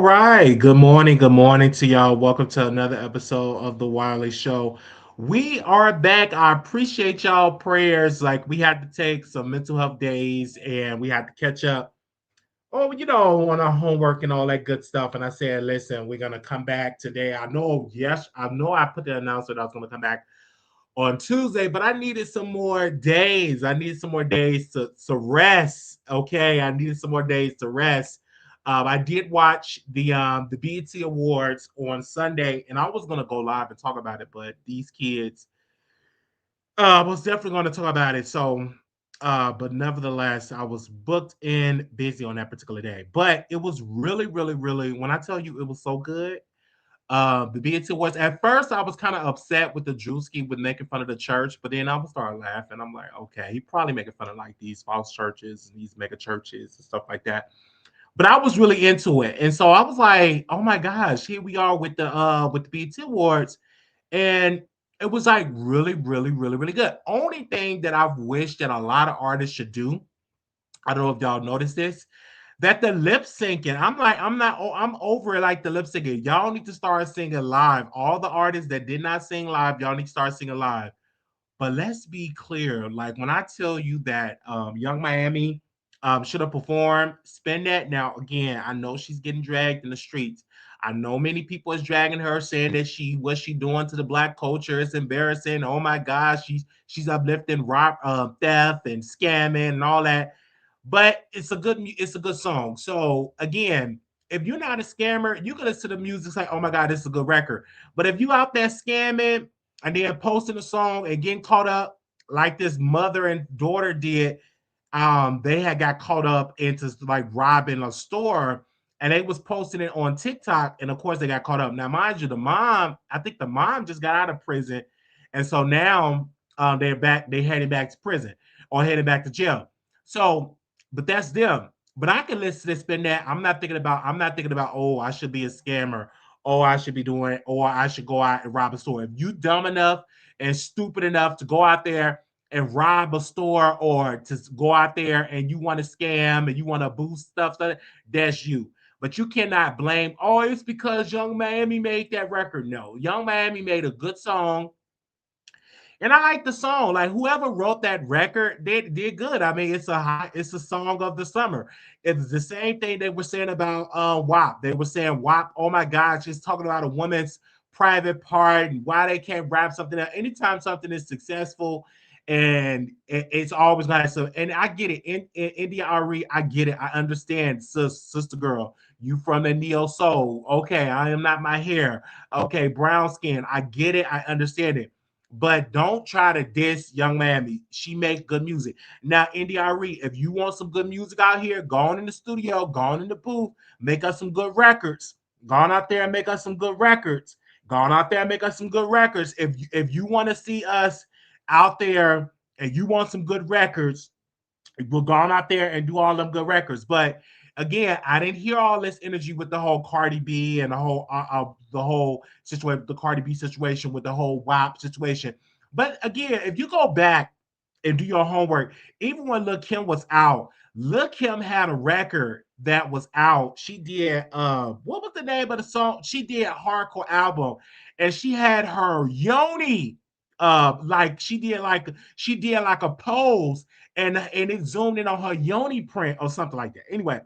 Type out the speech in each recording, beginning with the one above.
All right. Good morning to y'all. Welcome to another episode of the Wiley Show. We are back. I appreciate y'all prayers. Like we had to take some mental health days and we had to catch up. Oh, on our homework and all that good stuff. And I said, listen, we're gonna come back today. I know, yes, I know I put the announcement I was gonna come back on Tuesday, but I needed some more days. I needed some more days to rest. Okay, I needed some more days to rest. I did watch the BET Awards on Sunday, and I was gonna go live and talk about it, but these kids was definitely gonna talk about it. So, but nevertheless, I was booked in busy on that particular day. But it was really, really, really. When I tell you, it was so good. The BET Awards. At first, I was kind of upset with the Drewski with making fun of the church, but then I would start laughing. I'm like, okay, he probably making fun of like these false churches and these mega churches and stuff like that. But I was really into it, and so I was like, oh my gosh, here we are with the BET Awards, and it was like really, really, really, really good. Only thing that I've wished that a lot of artists should do. I don't know if y'all noticed this that the lip syncing, I'm like, I'm not, I'm over it like the lip syncing. Y'all need to start singing live. All the artists that did not sing live, y'all need to start singing live. But let's be clear, like when I tell you that Young Miami should have performed, spend that. Now, again, I know she's getting dragged in the streets. I know many people is dragging her, saying that what she doing to the black culture is embarrassing. Oh my gosh, she's uplifting rock, theft and scamming and all that. But it's a good song. So again, if you're not a scammer, you can listen to the music say, "Oh my God, this is a good record." But if you out there scamming and then posting a song and getting caught up like this mother and daughter did, they had got caught up into like robbing a store and they was posting it on TikTok, and of course they got caught up. Now, mind you, the mom, I think the mom just got out of prison, and so now they headed back to prison or headed back to jail. So, but that's them. But I can listen to this, spend that. I'm not thinking about, oh, I should be a scammer, or I should be doing, or I should go out and rob a store. If you dumb enough and stupid enough to go out there and rob a store or to go out there and you want to scam and you want to boost stuff, that's you. But you cannot blame, oh, it's because Young Miami made that record. No, Young Miami made a good song. And I like the song. Like whoever wrote that record, they did good. I mean, it's a song of the summer. It's the same thing they were saying about WAP. They were saying WAP, oh my God, she's talking about a woman's private part and why they can't wrap something up. Anytime something is successful and it's always nice. So, and I get it. In India Ari, I get it. I understand, sister girl. You from the neo soul. Okay, I am not my hair. Okay, brown skin. I get it. I understand it, but don't try to diss Young Mammy. She make good music. Now, NDRE, if you want some good music out here, go on in the studio, go on in the booth, make us some good records. Go on out there and make us some good records. Go on out there and make us some good records. If you want to see us out there and you want some good records, we'll go on out there and do all them good records. But again, I didn't hear all this energy with the whole Cardi B and the whole situation, the Cardi B situation with the whole WAP situation. But again, if you go back and do your homework, even when Lil Kim was out, Lil Kim had a record that was out. She did what was the name of the song? She did a hardcore album, and she had her Yoni like she did like a pose and it zoomed in on her yoni print or something like that. Anyway,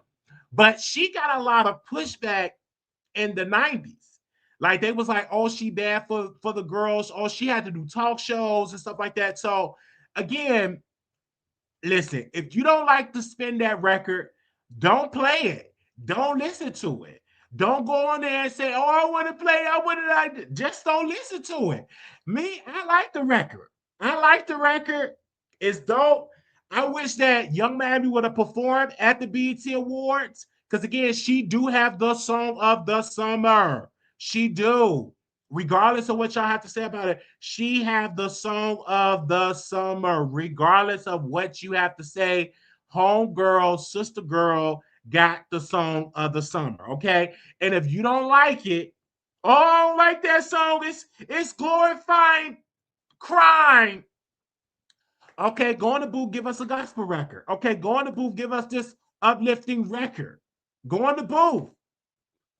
but she got a lot of pushback in the 90s. Like they was like, oh, she bad for the girls, or she had to do talk shows and stuff like that. So again, listen, if you don't like to spin that record, don't play it. Don't listen to it. Don't go on there and say, oh, I want to play it. I want to like it. Just don't listen to it. Me, I like the record. I like the record. It's dope. I wish that Young Mammy would have performed at the BET Awards. Because again, she do have the song of the summer. She do. Regardless of what y'all have to say about it, she have the song of the summer. Regardless of what you have to say, homegirl, sister girl got the song of the summer. Okay, and if you don't like it, oh, I don't like that song. It's glorifying crime. Okay, go on the booth, give us a gospel record. Okay, go on the booth, give us this uplifting record. Go on the booth.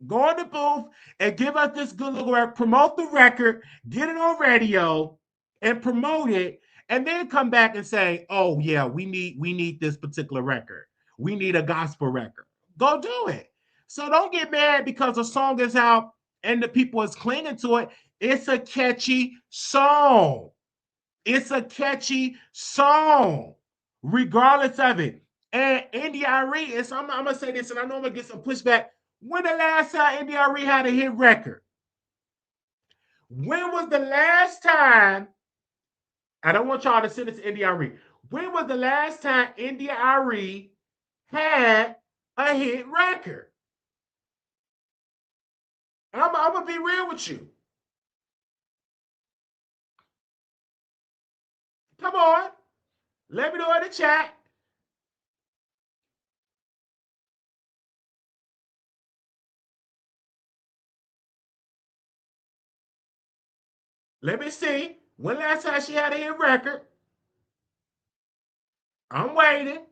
Go in the booth and give us this good little work, promote the record, get it on radio, and promote it, and then come back and say, "Oh yeah, we need this particular record. We need a gospel record." Go do it. So don't get mad because a song is out and the people is clinging to it. It's a catchy song. It's a catchy song, regardless of it. And NDRE is, I'm gonna say this, and I know I'm gonna get some pushback. When the last time NDRE had a hit record? When was the last time? I don't want y'all to send it to NDRE. When was the last time NDRE had a hit record? I'm gonna be real with you. Come on, let me know in the chat. Let me see. When last time she had a hit record? I'm waiting.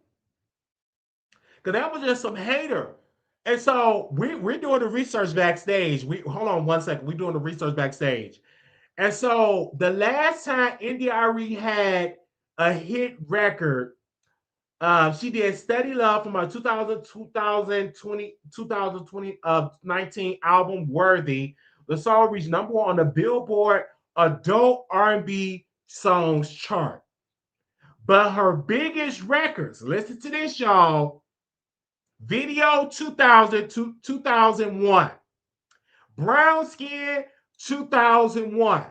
Because that was just some hater. And so we're doing the research backstage. We hold on one second. We're doing the research backstage. And so the last time NDRE had a hit record, she did Steady Love from her 2019 album Worthy. The song reached number one on the Billboard Adult R&B Songs chart. But her biggest records, listen to this, y'all. Video 2000 to 2001. Brown Skin 2001.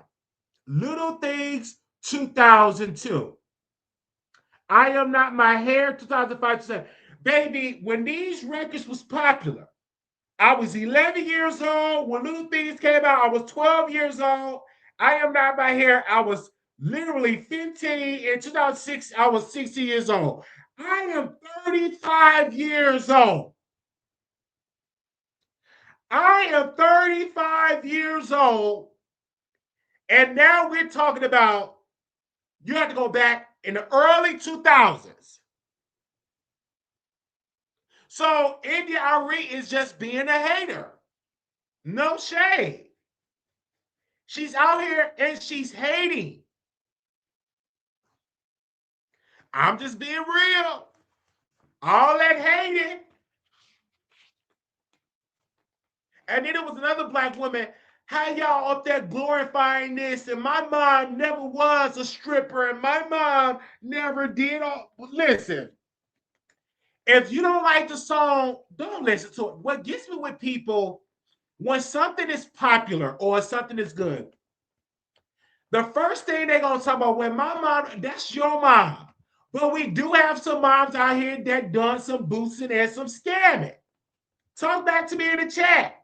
Little Things 2002. I Am Not My Hair 2005. Baby, when these records was popular, I was 11 years old. When Little Things came out, I was 12 years old. I Am Not My Hair, I was literally 15. In 2006, I was 60 years old. I am 35 years old. I am 35 years old, and now we're talking about you have to go back in the early 2000s. So India Ari is just being a hater. No shade. She's out here and she's hating. I'm just being real. All that hating. And then there was another black woman. How y'all up there glorifying this? And my mom never was a stripper, and my mom never did all. Listen, if you don't like the song, don't listen to it. What gets me with people, when something is popular or something is good, the first thing they're gonna talk about, when my mom, that's your mom. But we do have some moms out here that done some boosting and some scamming. Talk back to me in the chat.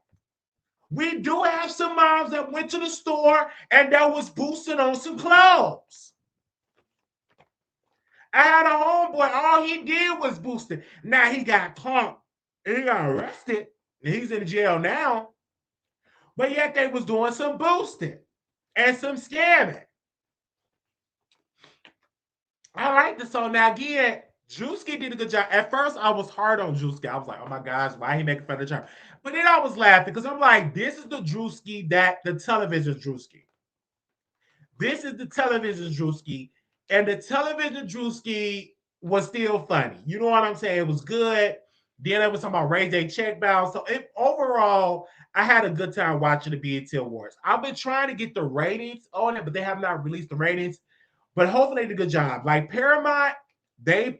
We do have some moms that went to the store and that was boosting on some clothes. I had a homeboy, all he did was boosting. Now he got caught and he got arrested and he's in jail now. But yet they was doing some boosting and some scamming. I like the song. Now again, Drewski did a good job. At first, I was hard on Drewski. I was like, oh my gosh, why he making fun of the charm? But then I was laughing because I'm like, this is the Drewski that the television Drewski. This is the television Drewski. And the television Drewski was still funny. You know what I'm saying? It was good. Then it was talking about Ray J check bounce. So overall, I had a good time watching the BET Awards. I've been trying to get the ratings on it, but they have not released the ratings. But hopefully they did a good job. Like Paramount, they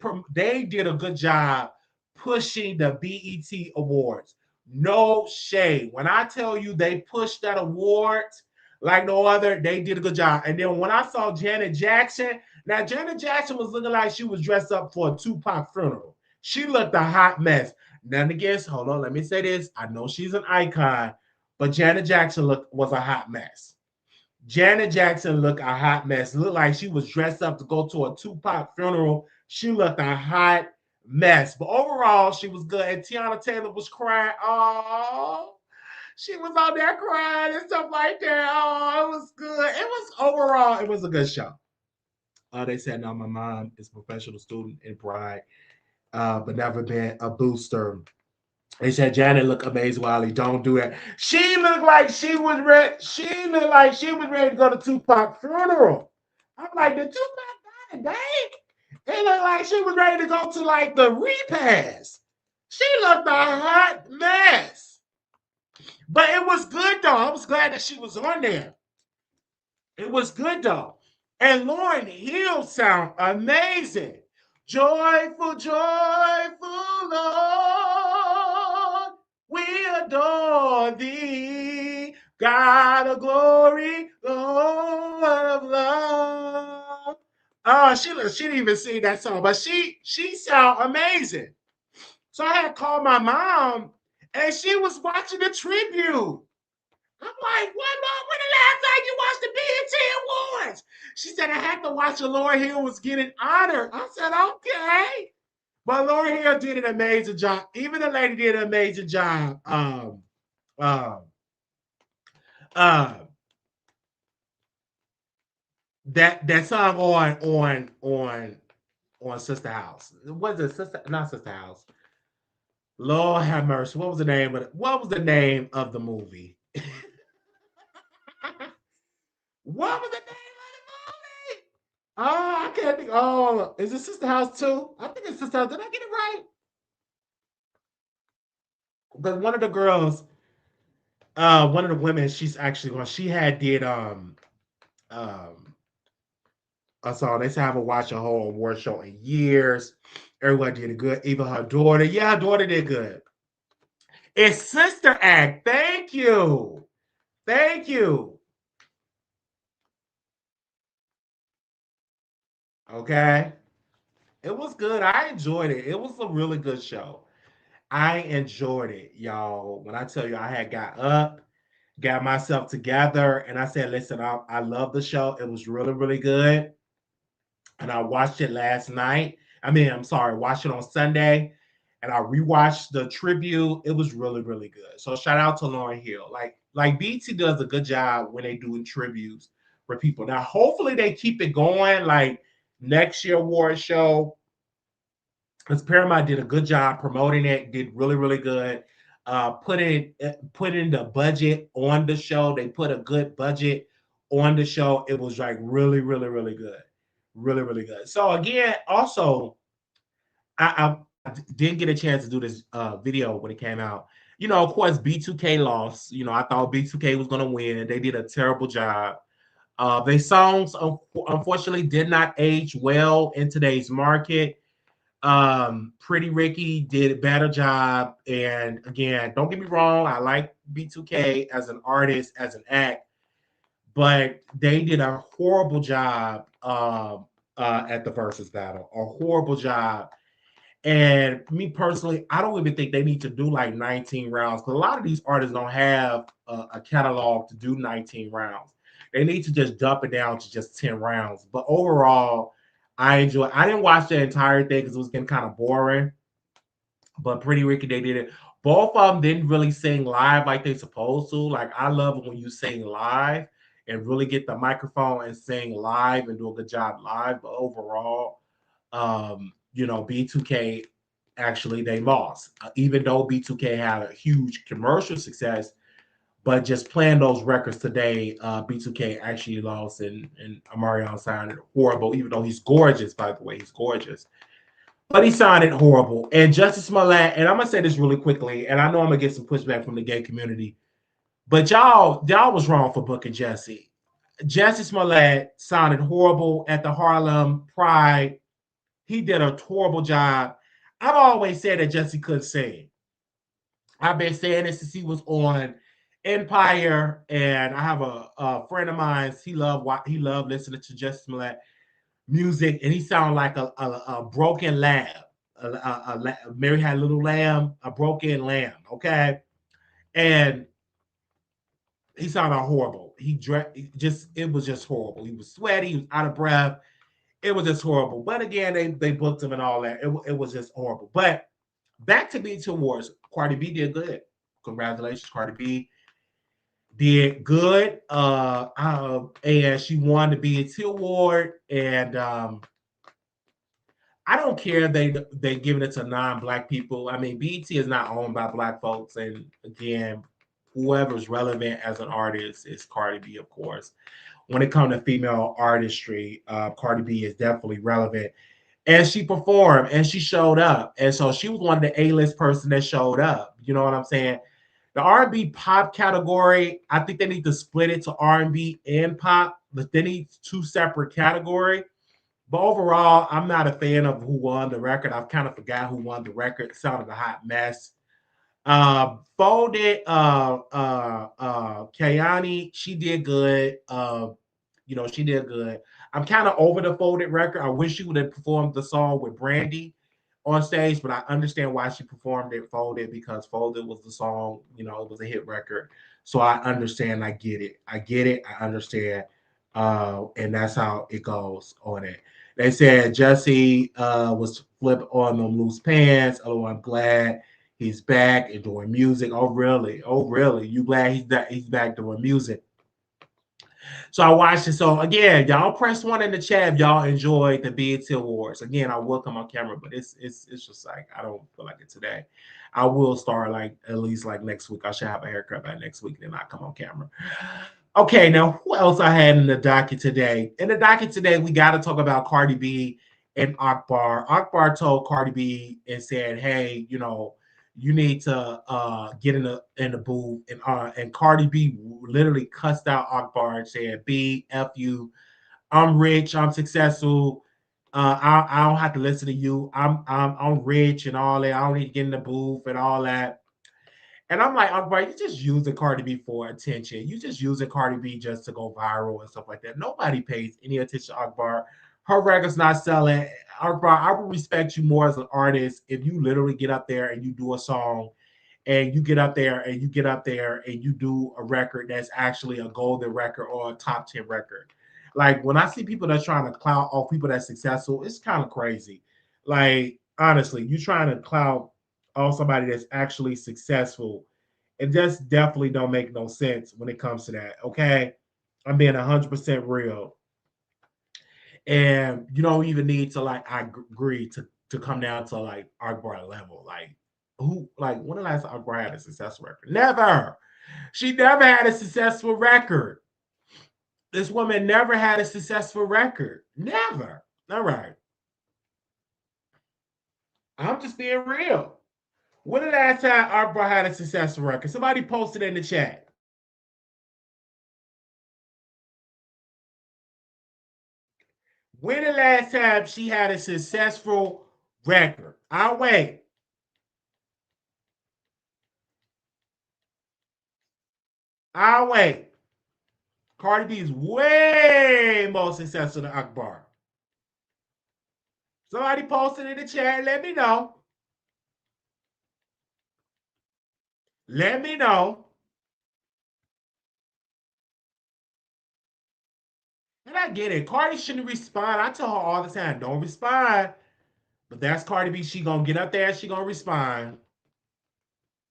did a good job pushing the BET Awards. No shade. When I tell you they pushed that award like no other, they did a good job. And then when I saw Janet Jackson, now Janet Jackson was looking like she was dressed up for a Tupac funeral. She looked a hot mess. None against, hold on, let me say this. I know she's an icon, but Janet Jackson was a hot mess. Janet Jackson looked a hot mess. Looked like she was dressed up to go to a Tupac funeral. She looked a hot mess. But overall, she was good. And Tiana Taylor was crying. Oh, she was out there crying and stuff like that. Oh, it was good. It was overall, it was a good show. They said, now my mom is a professional student and bride, but never been a booster. They said Janet looked amazing, Wiley. Don't do that. She looked like she was ready. She looked like she was ready to go to Tupac's funeral. I'm like, did Tupac die today? It looked like she was ready to go to like the repast. She looked a hot mess. But it was good though. I was glad that she was on there. It was good though. And Lauren Hill sound amazing. Joyful, joyful Lord, we adore thee. God of glory, Lord of love. Oh, she didn't even sing that song, but she sound amazing. So I had called my mom, and she was watching the tribute. I'm like, what, Mom? When the last time you watched the BET Awards? She said, I had to watch when Lauryn Hill was getting honored. I said, okay. But Lauryn Hill did an amazing job. Even the lady did an amazing job. Um, uh, that song on Sister House. Was it Sister? Not Sister House. Lord have mercy. What was the name of the movie? What was the name of the movie? Oh, I can't think. Oh, is it Sister House too? I think it's Sister House. Did I get it right? Because one of the girls, one of the women, she's actually going. She had did um a song. They said I haven't watched a whole award show in years. Everyone did it good. Even her daughter. Yeah, her daughter did good. It's Sister Act. Thank you. Thank you. Okay. It was good. I enjoyed it. It was a really good show. I enjoyed it, y'all. When I tell you I had got up, got myself together, and I said, listen, I love the show. It was really, really good. And I watched it last night. I'm sorry, watched it on Sunday. And I rewatched the tribute. It was really, really good. So shout out to Lauryn Hill. Like BT does a good job when they do tributes for people. Now, hopefully they keep it going. Like next year award show, because Paramount did a good job promoting it, did really, really good. Put in the budget on the show. They put a good budget on the show. It was like really, really, really good. Really, really good. So again, also, I didn't get a chance to do this video when it came out. You know, of course, B2K lost. You know, I thought B2K was gonna win. They did a terrible job. Their songs unfortunately did not age well in today's market. Pretty Ricky did a better job. And again, don't get me wrong, I like B2K as an artist, as an act, but they did a horrible job at the versus battle. A horrible job. And me personally, I don't even think they need to do like 19 rounds because a lot of these artists don't have a catalog to do 19 rounds. They need to just dump it down to just 10 rounds. But overall, I didn't watch the entire thing because it was getting kind of boring. But Pretty Ricky, they did it. Both of them didn't really sing live like they supposed to. Like I love when you sing live and really get the microphone and sing live and do a good job live. But overall, B2K actually they lost. Even though B2K had a huge commercial success, but just playing those records today, B2K actually lost, and Amarion sounded horrible. Even though he's gorgeous, by the way, he's gorgeous, but he sounded horrible. And Justice Smollett, and I'm gonna say this really quickly, and I know I'm gonna get some pushback from the gay community, but y'all was wrong for booking Jesse. Jesse Smollett sounded horrible at the Harlem Pride. He did a horrible job. I've always said that Jesse couldn't sing. I've been saying this since he was on Empire, and I have a friend of mine. He loved listening to Jesse Smollett music, and he sounded like a broken lamb. Mary had a little lamb, a broken lamb. Okay, and he sounded horrible. It was just horrible. He was sweaty. He was out of breath. It was just horrible. But again, they booked him and all that. It was just horrible. But back to BET Awards, Cardi B did good. Congratulations, Cardi B did good. And she won the BET Award. And I don't care if they giving it to non-black people. I mean, BET is not owned by black folks, and again, whoever's relevant as an artist is Cardi B, of course. When it comes to female artistry, Cardi B is definitely relevant, and she performed and she showed up, and so she was one of the A-list person that showed up. You know what I'm saying? The R&B pop category, I think they need to split it to R&B and pop, but they need two separate categories. But overall, I'm not a fan of who won the record. I've kind of forgot who won the record. It sounded a hot mess. Folded, Kayani, she did good. She did good. I'm kind of over the Folded record. I wish she would have performed the song with Brandy on stage, but I understand why she performed it Folded because Folded was the song, it was a hit record. So I understand. I get it. I get it. I understand. And that's how it goes on it. They said Jesse was flipped on them loose pants. Oh, I'm glad he's back and doing music. Oh, really? Oh, really? You glad he's back doing music? So I watched it. So again, y'all press one in the chat if y'all enjoyed the BET Awards. Again, I will come on camera, but it's just like I don't feel like it today. I will start like at least like next week. I should have a haircut by next week, then I come on camera. Okay, now who else I had in the docket today? In the docket today, we got to talk about Cardi B and Akbar. Akbar told Cardi B and said, "Hey, you need to get in the booth." And Cardi B literally cussed out Akbar and said, "B, F you. I'm rich. I'm successful. I don't have to listen to you. I'm rich and all that. I don't need to get in the booth and all that." And I'm like, Akbar, you just using Cardi B for attention. You just using Cardi B just to go viral and stuff like that. Nobody pays any attention to Akbar. Her record's not selling. Akbar, I would respect you more as an artist if you literally get up there and you do a song and you get up there and you get up there and you do a record that's actually a golden record or a top 10 record. Like when I see people that's trying to clout off people that's successful, it's kind of crazy. Like honestly, you trying to clout on somebody that's actually successful. It just definitely don't make no sense when it comes to that. Okay. I'm being 100% real. And you don't even need to like I agree to come down to like Akbar level. Like when the last time Akbar had a successful record? Never. She never had a successful record. This woman never had a successful record. Never. All right. I'm just being real. When the last time Akbar had a successful record? Somebody posted in the chat. When the last time she had a successful record? I'll wait. I'll wait. Cardi B is way more successful than Akbar. Somebody posted in the chat. Let me know. Let me know. And I get it. Cardi shouldn't respond. I tell her all the time, don't respond. But that's Cardi B. She gonna get up there. She gonna respond.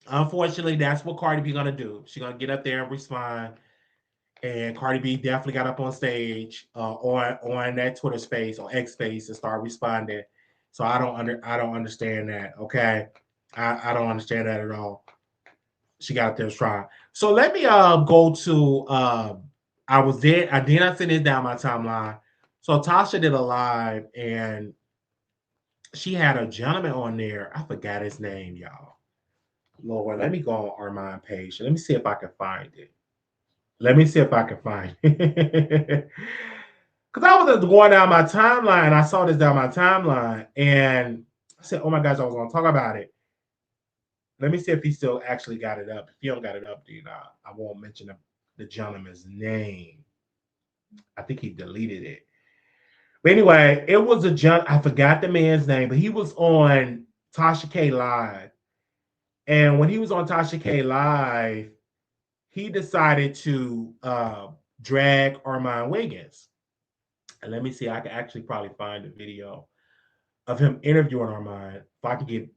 Unfortunately, that's what Cardi B gonna do. She gonna get up there and respond. And Cardi B definitely got up on stage on that Twitter space or X space and start responding. So I don't understand that. Okay, I don't understand that at all. She got up there trying. So let me go to I was there. I did not send this down my timeline. So Tasha did a live and she had a gentleman on there. I forgot his name, y'all. Lord, let me go on Armon page. Let me see if I can find it. Let me see if I can find it. Because I was going down my timeline. I saw this down my timeline. And I said, oh my gosh, I was going to talk about it. Let me see if he still actually got it up. If he don't got it up, then I won't mention the gentleman's name. I think he deleted it. But anyway, it was a I forgot the man's name, but he was on Tasha K Live. And when he was on Tasha K Live, he decided to drag Armon Wiggins. And let me see, I can actually probably find a video of him interviewing Armon. If I can get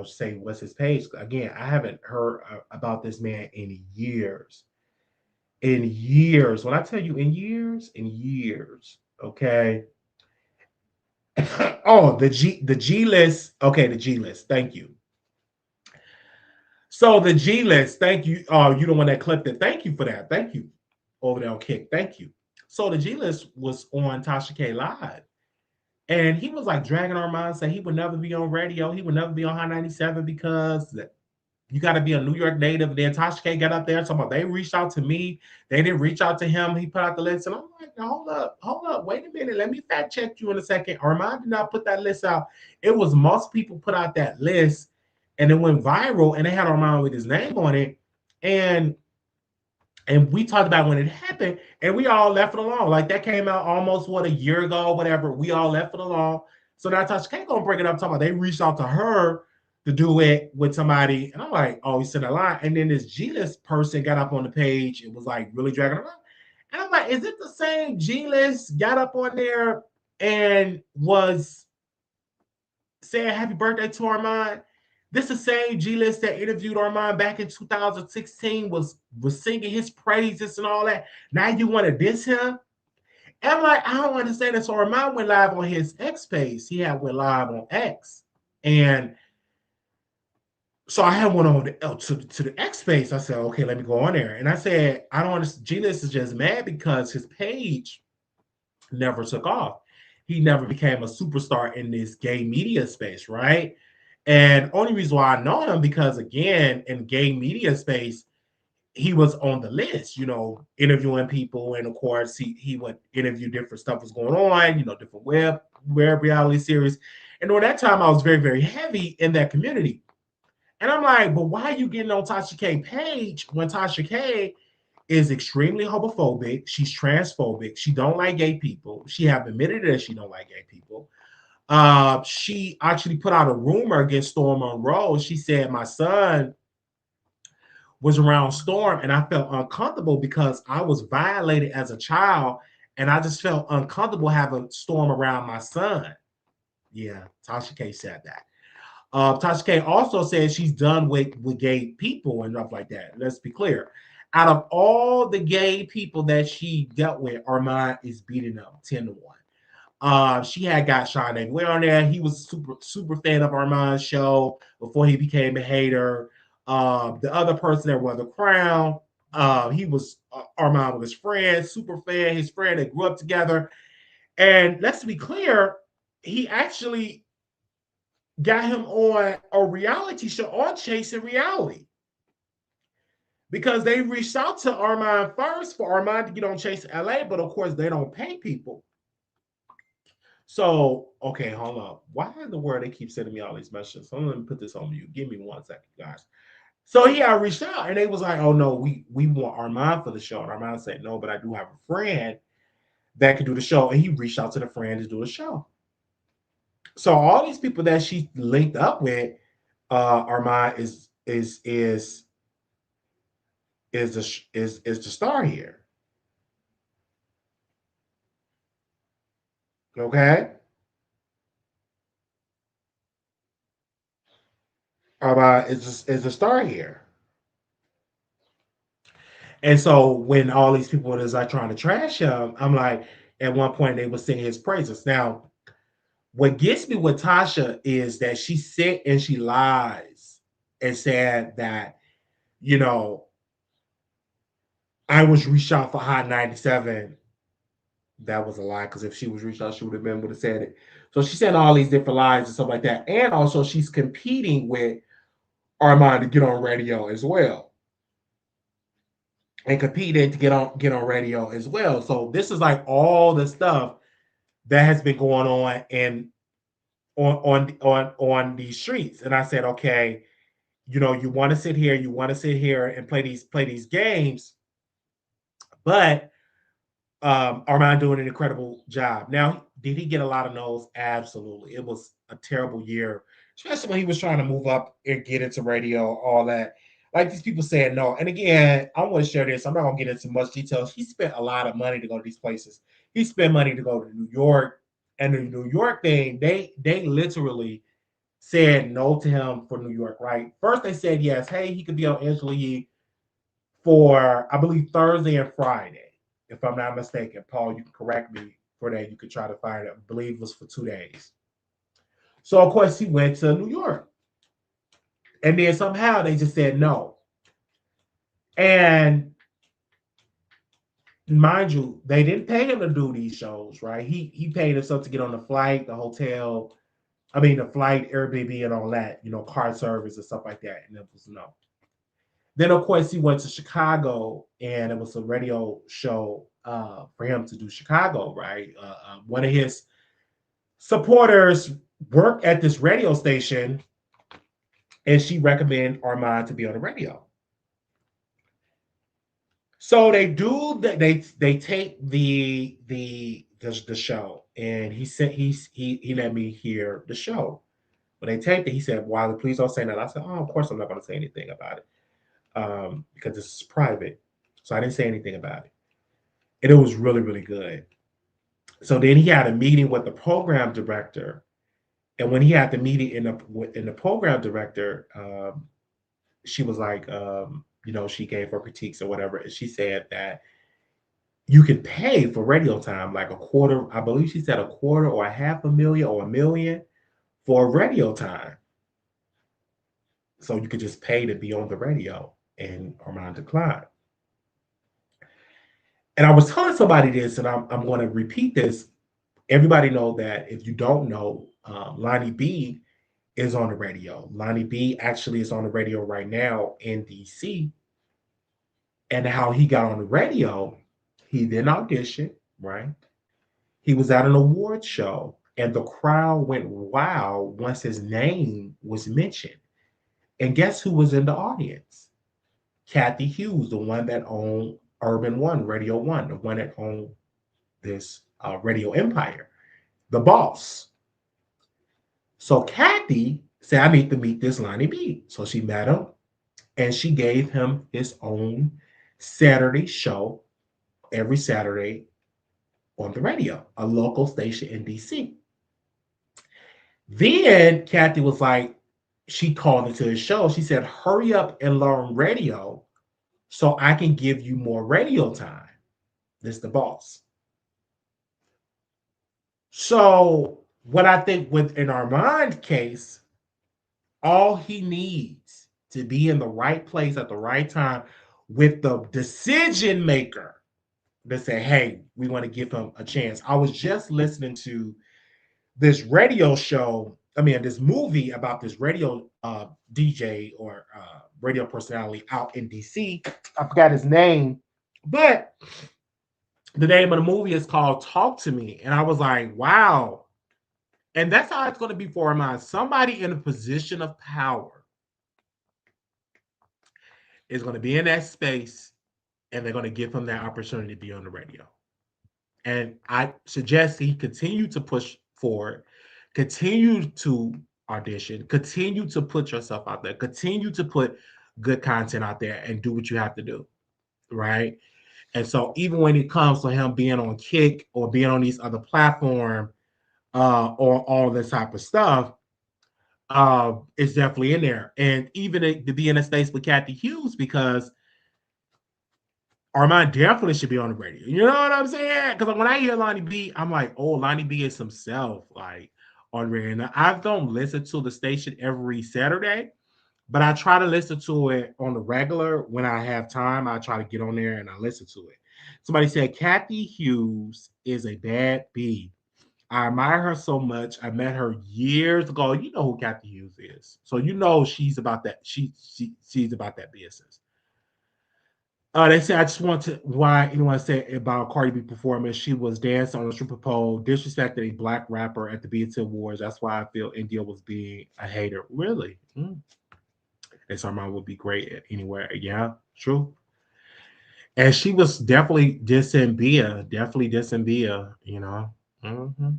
say what's his page. Again, I haven't heard about this man in years. In years. When I tell you in years, okay. Oh, the G list. Okay, the G list. Thank you. So the G list. Thank you. You the one that clipped it. Thank you for that. Thank you. Over there on Kick. Thank you. So the G list was on Tasha K Live. And he was like dragging our mind, saying he would never be on radio. He would never be on High 97 because you got to be a New York native. Then Tasha K got up there talking about they reached out to me. They didn't reach out to him. He put out the list. And I'm like, no, hold up, wait a minute. Let me fact check you in a second. Armand did not put that list out. It was most people put out that list and it went viral and they had Armand with his name on it. And we talked about when it happened, and we all left it alone. Like that came out almost a year ago, whatever. We all left it alone. So now Tasha K gonna bring it up, talking about they reached out to her to do it with somebody, and I'm like, oh, he said a lie. And then this G list person got up on the page. It was like really dragging around, and I'm like, is it the same G list got up on there and was saying happy birthday to Armand? This is the same G list that interviewed Armand back in 2016 was singing his praises and all that. Now you want to diss him? And I'm like, I don't understand it. So Armand went live on his X page. He had went live on X, and so I had one on to the X page. I said, okay, let me go on there. And I said, I don't understand. G list is just mad because his page never took off. He never became a superstar in this gay media space, right? And only reason why I know him because again, in gay media space, he was on the list, interviewing people, and of course he would interview different stuff was going on, different web reality series. And during that time, I was very, very heavy in that community. And I'm like, but why are you getting on Tasha K page when Tasha K is extremely homophobic? She's transphobic. She don't like gay people. She have admitted that she don't like gay people. She actually put out a rumor against Storm Monroe. She said my son was around Storm, and I felt uncomfortable because I was violated as a child, and I just felt uncomfortable having Storm around my son. Yeah, Tasha K said that. Tasha K also said she's done with gay people and stuff like that. Let's be clear. Out of all the gay people that she dealt with, Armand is beating them 10-1. She had got Sean Ware on there. He was super fan of Armand's show before he became a hater. The other person that was the Crown. He was Armand was his friend, super fan, his friend. They grew up together. And let's be clear, he actually got him on a reality show on Chasing Reality because they reached out to Armand first for Armand to get on Chasing LA, but of course they don't pay people. So, okay, hold on. Why in the world they keep sending me all these messages? So let me put this on you. Give me 1 second, guys. So I reached out and they was like, oh no, we want Armand for the show. And Armand said, no, but I do have a friend that can do the show. And he reached out to the friend to do the show. So all these people that she linked up with, Armand is the star here. Okay. Armand is the star here. And so when all these people was like trying to trash him, I'm like, at one point they were singing his praises. Now, what gets me with Tasha is that she sit and she lies and said that, you know, I was reached out for Hot 97. That was a lie because if she was reached out, she would have said it. So she said all these different lies and stuff like that. And also she's competing with Armand to get on radio as well. And competing to get on radio as well. So this is like all the stuff that has been going on and on these streets. And I said, okay, you want to sit here, and play these games, but Armand doing an incredible job. Now, did he get a lot of no's? Absolutely. It was a terrible year, especially when he was trying to move up and get into radio, all that. Like these people saying no. And again, I want to share this. I'm not going to get into much details. He spent a lot of money to go to these places. He spent money to go to New York. And the New York thing, they literally said no to him for New York, right? First they said yes, hey, he could be on Angela Yee for, I believe, Thursday and Friday, if I'm not mistaken. Paul, you can correct me for that. You could try to find it. I believe it was for 2 days. So of course he went to New York, and then somehow they just said no. And mind you, they didn't pay him to do these shows, right? He paid himself to get on the flight, the hotel, I mean the flight, Airbnb, and all that, car service and stuff like that. And it was no. Then of course he went to Chicago, and it was a radio show for him to do Chicago, right? One of his supporters worked at this radio station, and she recommended Armon to be on the radio. So they do that. They take the show, and he said he let me hear the show. When they taped it, he said, "Wiley, please don't say that." I said, "Oh, of course I'm not going to say anything about it, because this is private." So I didn't say anything about it, and it was really really good. So then he had a meeting with the program director, and when he had the meeting in the program director, she was like, she gave her critiques or whatever, and she said that you can pay for radio time like a quarter. I believe she said a quarter or a half a million or a million for radio time. So you could just pay to be on the radio. And Armand declined. And I was telling somebody this, and I'm going to repeat this. Everybody know that if you don't know, Lonnie B is on the radio. Lonnie B actually is on the radio right now in DC. And how he got on the radio, he didn't audition, right? He was at an award show, and the crowd went wild once his name was mentioned. And guess who was in the audience? Kathy Hughes, the one that owned Urban One, Radio One, the one that owned this radio empire, the boss. So Kathy said, I need to meet this Lonnie B. So she met him, and she gave him his own Saturday show every Saturday on the radio, a local station in DC. Then Kathy was like, she called into the show. She said, hurry up and learn radio so I can give you more radio time. This is the boss. So what I think within Armand's case, all he needs to be in the right place at the right time with the decision maker that say, hey, we want to give him a chance. I was just listening to this radio show, this movie about this radio DJ or radio personality out in DC. I forgot his name, but the name of the movie is called Talk to Me. And I was like, wow. And that's how it's going to be for mine. Somebody in a position of power is going to be in that space, and they're going to give him that opportunity to be on the radio. And I suggest he continue to push forward, continue to audition, continue to put yourself out there, continue to put good content out there, and do what you have to do, right? And so even when it comes to him being on Kick or being on these other platforms, or all this type of stuff, it's definitely in there. And even to be in a space with Kathy Hughes, because Armand definitely should be on the radio. You know what I'm saying? Because when I hear Lonnie B, I'm like, oh, Lonnie B is himself, like on radio. Now, I don't listen to the station every Saturday, but I try to listen to it on the regular when I have time. I try to get on there and I listen to it. Somebody said Kathy Hughes is a bad bee. I admire her so much. I met her years ago. You know who Kathy Hughes is, so you know she's about that. She's about that business. They say, I just want to, why anyone say about Cardi B performance, she was dancing on a stripper pole, disrespected a black rapper at the BET Awards. That's why I feel India was being a hater. Really? And Armand would be great anywhere. Yeah, true. And she was definitely dissing Bia, Mm-hmm.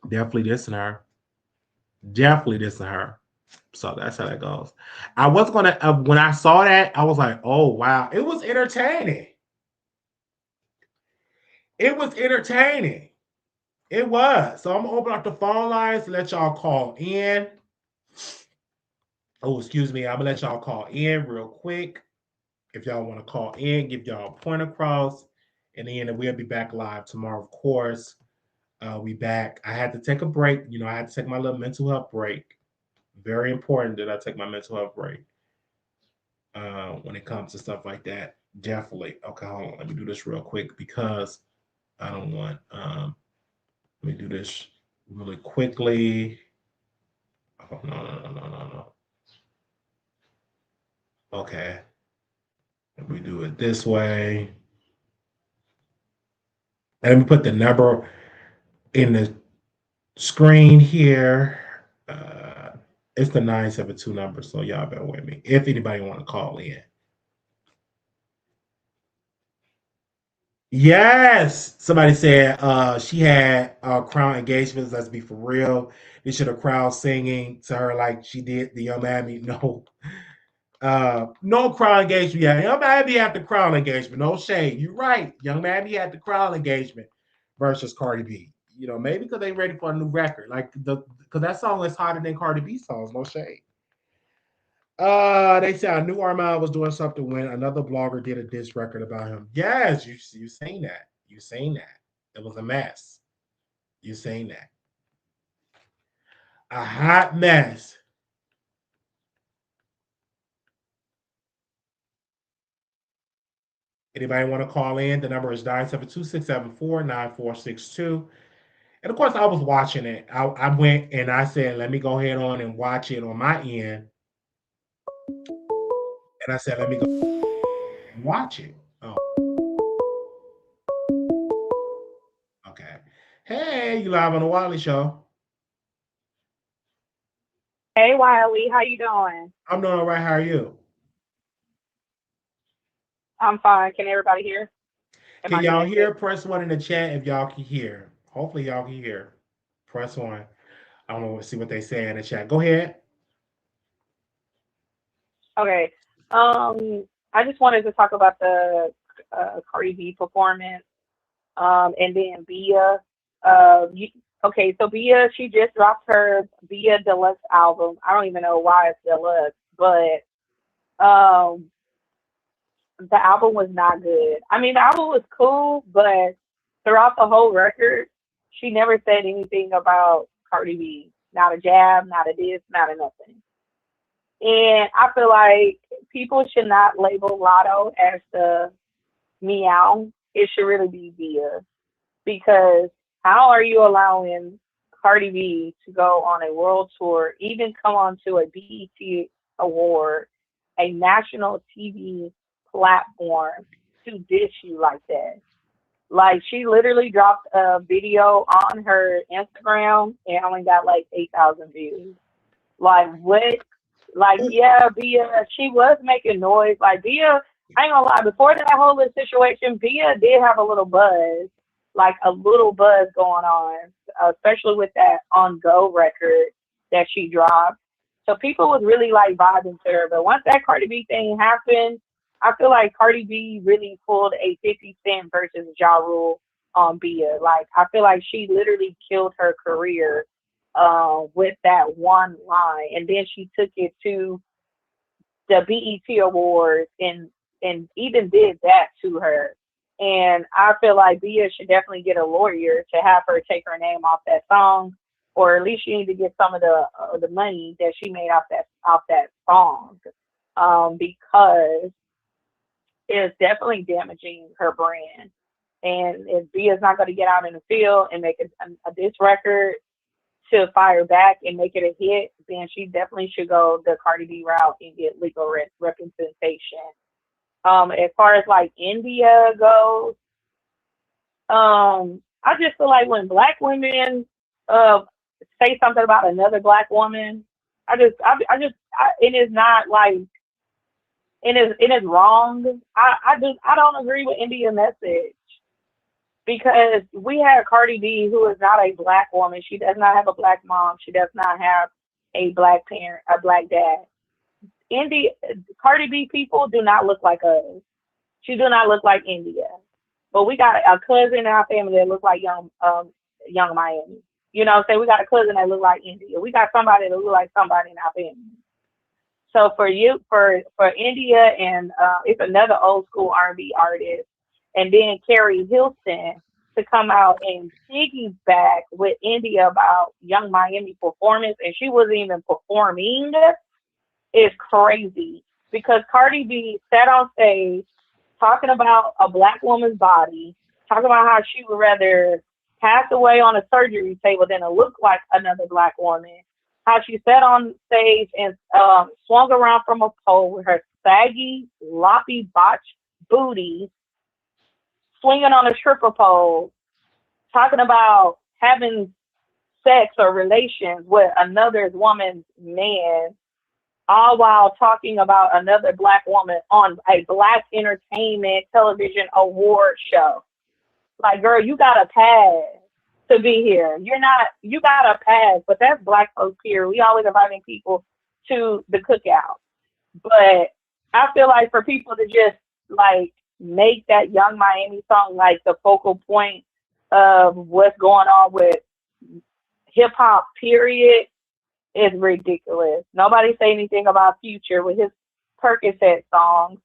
Definitely dissing her. Definitely dissing her. So that's how that goes. I was gonna when I saw that, I was like, oh wow, it was entertaining. It was entertaining. It was. So I'm gonna open up the phone lines to let y'all call in. Oh, excuse me. I'm gonna let y'all call in real quick. If y'all want to call in, give y'all a point across and then we'll be back live tomorrow, of course. We back. I had to take a break. I had to take my little mental health break. Very important that I take my mental health break when it comes to stuff like that. Definitely. Okay, hold on. Let me do this real quick because I don't want. Let me do this really quickly. Oh, no, no, no, no, no, no. Okay. Let me do it this way. And let me put the number in the screen here. It's the 972 number, so y'all bear with me. If anybody want to call in. Yes. Somebody said she had crowd engagements. Let's be for real. They should have crowd singing to her like she did the Young Mammy. No. No crowd engagement. Yeah, Young Mammy had the crowd engagement. No shade. You're right. Young Mammy had the crowd engagement versus Cardi B. Maybe because they ready for a new record. Like because that song is hotter than Cardi B songs. No shade. They said I knew Armon was doing something when another blogger did a diss record about him. Yes, you seen that. You seen that. It was a mess. You seen that. A hot mess. Anybody want to call in? The number is 972-674-9462. And of course, I was watching it. I went and I said, let me go ahead on and watch it on my end. And I said, let me go and watch it. Oh, okay. Hey, you live on the Wiley Show. Hey Wiley, how you doing? I'm doing all right. How are you? I'm fine. Can everybody hear? Am Can I y'all connected? hear? Press one in the chat if y'all can hear. Hopefully, y'all can hear. Press one. I don't know. See what they say in the chat. Go ahead. Okay. I just wanted to talk about the Cardi B performance. And then Bia. Okay, so Bia, she just dropped her Bia Deluxe album. I don't even know why it's deluxe, but um, the album was not good. I mean, the album was cool, but throughout the whole record, she never said anything about Cardi B. Not a jab, not a diss, not a nothing. And I feel like people should not label Lotto as the meow. It should really be Bia. Because how are you allowing Cardi B to go on a world tour, even come on to a BET award, a national TV platform to dish you like that? Like she literally dropped a video on her Instagram and only got like 8,000 views. Like what? Like yeah, Bia, she was making noise. Like Bia, I ain't gonna lie. Before that whole little situation, Bia did have a little buzz, like a little buzz going on, especially with that on go record that she dropped. So people was really like vibing to her. But once that Cardi B thing happened, I feel like Cardi B really pulled a 50 Cent versus Ja Rule on Bia. Like I feel like she literally killed her career with that one line, and then she took it to the BET Awards and even did that to her. And I feel like Bia should definitely get a lawyer to have her take her name off that song, or at least she need to get some of the money that she made off that song, because it's definitely damaging her brand. And if Bia's not going to get out in the field and make a diss record to fire back and make it a hit, then she definitely should go the Cardi B route and get legal representation. As far as like India goes, I just feel like when black women uh say something about another black woman, it is not like it is wrong. I don't agree with India message because we have Cardi B, who is not a black woman. She does not have a black mom. She does not have a black parent, a black dad. India, Cardi B people do not look like us. She do not look like India. But we got a cousin in our family that look like young Miami. You know, say we got a cousin that look like India. We got somebody that look like somebody in our family. So for India and it's another old school R&B artist. and then Carrie Hilton to come out and piggyback with India about Young Miami performance, and she wasn't even performing, is crazy. Because Cardi B sat on stage talking about a black woman's body, talking about how she would rather pass away on a surgery table than to look like another black woman. How she sat on stage and swung around from a pole with her saggy, loppy, botched booty, swinging on a stripper pole, talking about having sex or relations with another woman's man, all while talking about another black woman on a black entertainment television award show. Like, girl, you got a pass to be here. You're not, you got a pass, but that's black folks here. We always inviting people to the cookout. But I feel like for people to just like make that Young Miami song like the focal point of what's going on with hip hop, period, is ridiculous. Nobody say anything about Future with his Percocet songs,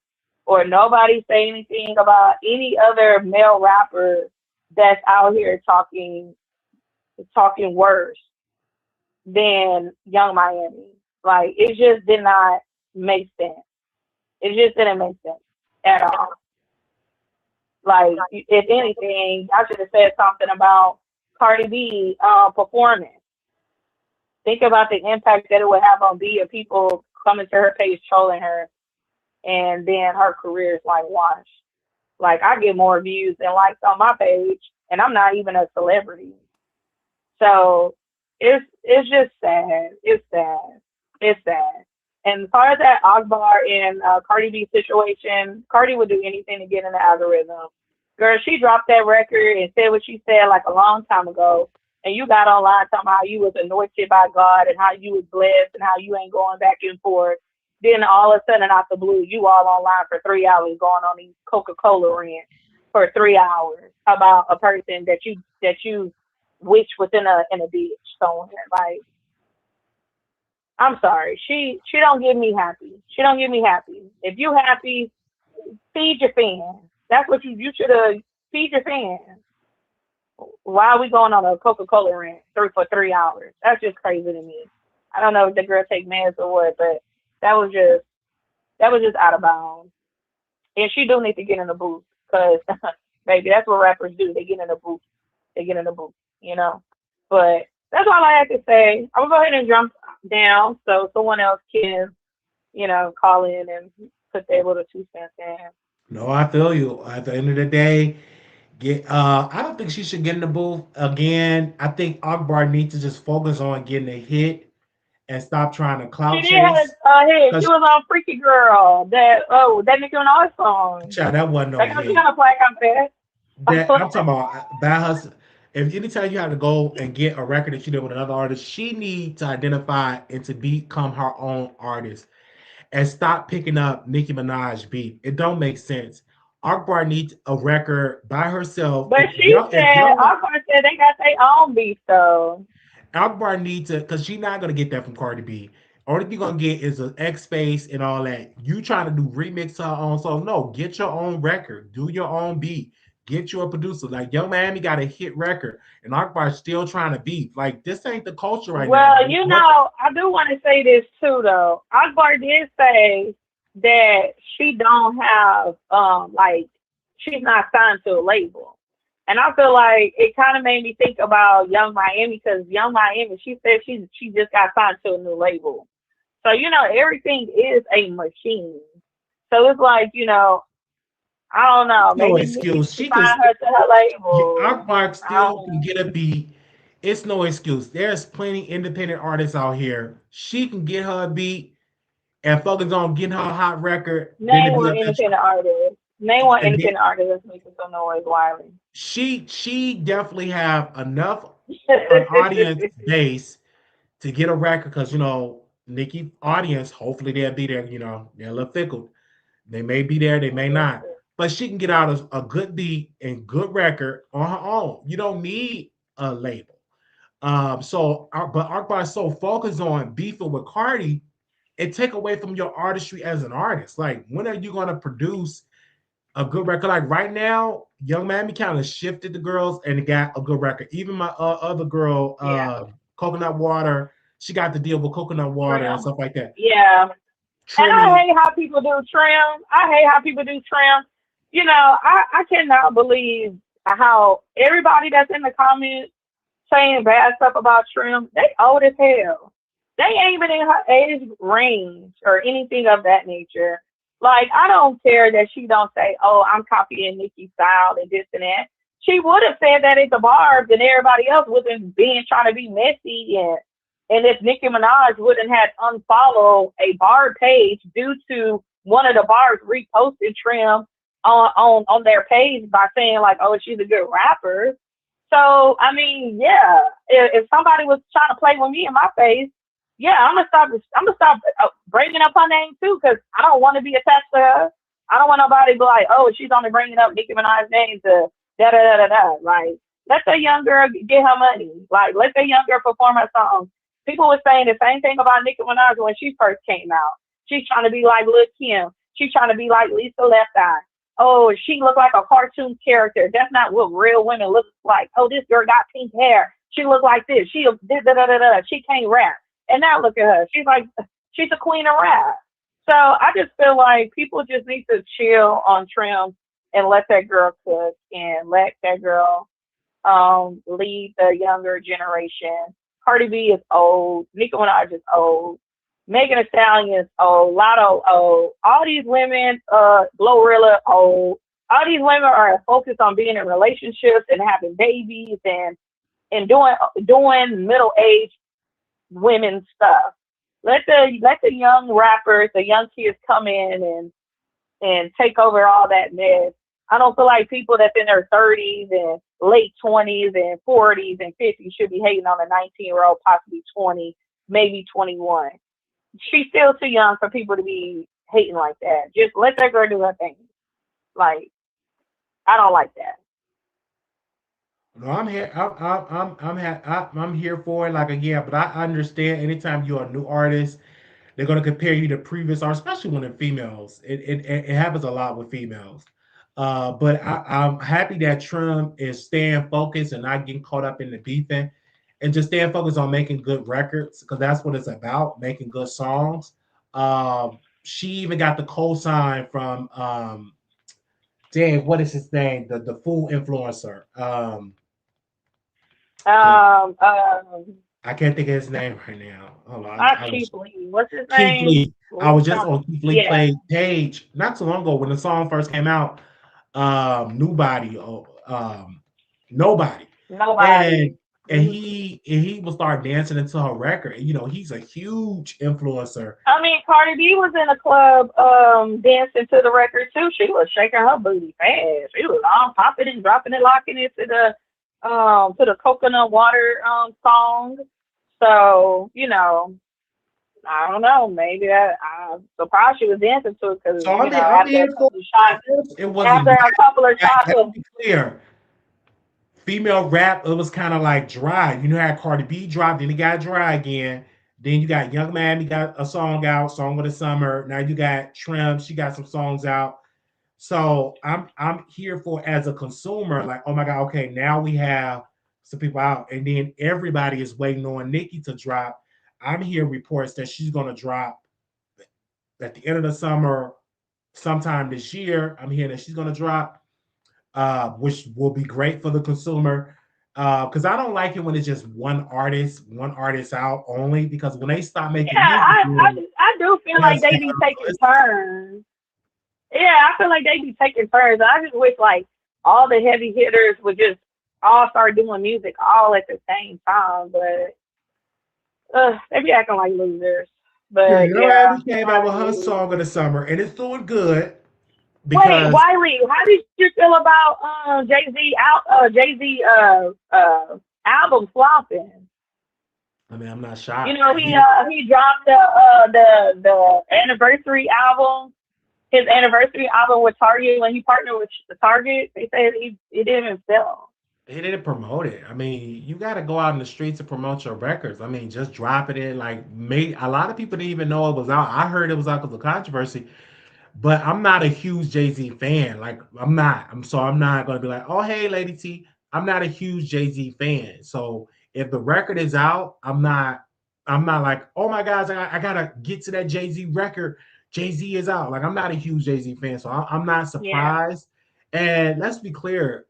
or nobody say anything about any other male rapper that's out here talking worse than Young Miami. Like it just did not make sense. It just didn't make sense at all. Like if anything, I should have said something about Cardi B performing. Think about the impact that it would have on B of people coming to her page trolling her, and then her career is like washed. Like I get more views than likes on my page, and I'm not even a celebrity. So it's just sad. It's sad. It's sad. And as far as that Akbar and Cardi B situation, Cardi would do anything to get in the algorithm. Girl, she dropped that record and said what she said like a long time ago. And you got online talking how you was anointed by God and how you was blessed and how you ain't going back and forth. Then all of a sudden out the blue, you all online for 3 hours going on these Coca-Cola rants for 3 hours about a person that you wish was in a ditch somewhere. Like, I'm sorry. She don't get me happy. She don't get me happy. If you happy, feed your fans. That's what you should have, feed your fans. Why are we going on a Coca Cola rant for 3 hours? That's just crazy to me. I don't know if the girl take meds or what, but that was just that was just out of bounds. And she do need to get in the booth because baby, that's what rappers do. They get in the booth. They get in the booth, you know. But that's all I have to say. I'm gonna go ahead and jump down so someone else can, call in and put their little 2 cents in. No, I feel you. At the end of the day, I don't think she should get in the booth again. I think Akbar needs to just focus on getting a hit and stop trying to She clout did have chase. a hit. She Because was on Freaky Girl. That Nicki Minaj song. child, that wasn't no Like, she hit. got a flag out there. That I'm talking about bad hustle. If anytime you have to go and get a record that you did with another artist, she need to identify and to become her own artist and stop picking up Nicki Minaj beat. It don't make sense. Akbar needs a record by herself. But she If said, young Aqua said they got their own beef though. Akbar needs to, because she's not gonna get that from Cardi B. Only thing you're gonna get is an X Space and all that. You trying to do remix to her own song? No, get your own record, do your own beat, get you a producer. Like Young Miami got a hit record, and Akbar's still trying to beat. Like this ain't the culture right now. Well, I do want to say this too though. Akbar did say that she don't have like she's not signed to a label. And I feel like it kind of made me think about Young Miami because Young Miami, she said she just got signed to a new label. So everything is a machine. So it's like I don't know. No Maybe Nikki excuse. should She can sign her to her label. Akbar I still don't can know. get a beat. It's no excuse. There's plenty independent artists out here. She can get her a beat and focus on getting her a hot record, then to Name be one up there. independent artist. Name one And then independent artist that's making some noise, Wiley. she definitely have enough an audience base to get a record because Nikki audience, hopefully they'll be there, they're a little fickle. They may be there, they may not. But she can get out a good beat and good record on her own. You don't need a label. But Akbar is so focused on beefing with Cardi, it take away from your artistry as an artist. Like, when are you going to produce a good record. Like right now, Young Miami kind of shifted the girls and it got a good record. Even my other girl, Yeah. Coconut Water, she got the deal with Coconut Water and Trim. stuff like that. Yeah. And I Trimmy, hate how people do trim. I hate how people do trim. I cannot believe how everybody that's in the comments saying bad stuff about trim, they old as hell. They ain't even in her age range or anything of that nature. Like, I don't care that she don't say, oh, I'm copying Nicki's style and this and that. She would have said that at the bars and everybody else wasn't being trying to be messy and if Nicki Minaj wouldn't have unfollowed a bar page due to one of the bars reposted Trim on their page by saying like, oh, she's a good rapper. So I mean, yeah, if somebody was trying to play with me in my face, yeah, I'm gonna stop. I'm gonna stop bringing up her name too, because I don't want to be attached to her. I don't want nobody to be like, oh, she's only bringing up Nicki Minaj's name to da da da da da. Like, let the young girl get her money. Like, let the young girl perform her song. People were saying the same thing about Nicki Minaj when she first came out. She's trying to be like Lil Kim. She's trying to be like Lisa Left Eye. Oh, she looked like a cartoon character. That's not what real women look like. Oh, this girl got pink hair. She looked like this. She da da da da da. She can't rap. And now look at her. She's a queen of rap. So I just feel like people just need to chill on Trim and let that girl cook and let that girl lead the younger generation. Cardi B is old. Nicki Minaj is old. Megan Thee Stallion is old. Lotto old. All these women, Glorilla old. All these women are focused on being in relationships and having babies and doing middle aged women stuff. Let the young rappers, the young kids come in and take over all that mess. I don't feel like people that's in their 30s and late 20s and 40s and 50s should be hating on a 19-year-old, possibly 20, maybe 21. She's still too young for people to be hating like that. Just let that girl do her thing. Like, I don't like that. no, I'm here. I'm here for it. Like again, but I understand. Anytime you're a new artist, they're gonna compare you to previous artists, especially when they're females. It happens a lot with females. But I'm happy that Trump is staying focused and not getting caught up in the beefing, and just staying focused on making good records because that's what it's about, making good songs. She even got the co-sign from dang, what is his name? The food influencer. The Um, um, I can't think of his name right now. Hold on, Not I was Keith Lee. What's his Keith name? Lee. I was just on Keith Lee Yeah, play page not too long ago when the song first came out. Nobody, nobody, nobody. and Mhm. he will start dancing into her record. You know, he's a huge influencer. I mean, Cardi B was in a club dancing to the record too. She was shaking her booty fast. She was all popping and dropping it, locking it to the coconut water song. So, I don't know. Maybe I'm surprised she was dancing to it because, So I'm after a here for couple of shots, at first. It wasn't after bad. a couple of shots Let me of be clear. Female rap, it was kind of like dry. You know how Cardi B dropped, then it got dry again. Then you got Young Miami got a song out, Song of the Summer. Now you got Trim, she got some songs out. So I'm here for as a consumer, like, oh my God, okay, now we have some people out, and then everybody is waiting on Nikki to drop. I'm hearing reports that she's gonna drop at the end of the summer, sometime this year. I'm hearing that she's gonna drop, which will be great for the consumer. Because I don't like it when it's just one artist out only. Because when they stop yeah, making music, I do feel it has like to they have be a taking list. turns. Yeah, I feel like they be taking turns. I just wish like all the heavy hitters would just all start doing music all at the same time. But they be acting like losers. Yeah, But Young yeah, Miami came out with her Cardi. song of the summer, and it's doing good Wait, because Wiley, how did you feel about Jay Z album flopping? I mean I'm not You shocked. know, he dropped the anniversary album, his anniversary album with Target when he partnered with Target. They said he didn't even sell. He didn't promote it. I mean, you got to go out in the streets to promote your records. I mean, just drop it in. Like, a lot of people didn't even know it was out. I heard it was out because of controversy. but I'm not a huge Jay-Z fan. Like I'm not. I'm not gonna be like, oh hey, Lady T. I'm not a huge Jay-Z fan. So if the record is out, I'm not like, oh my gosh, I gotta get to that Jay-Z record. Jay-Z is out. Like I'm not a huge Jay-Z fan, so I'm not Yeah, surprised. And let's be clear,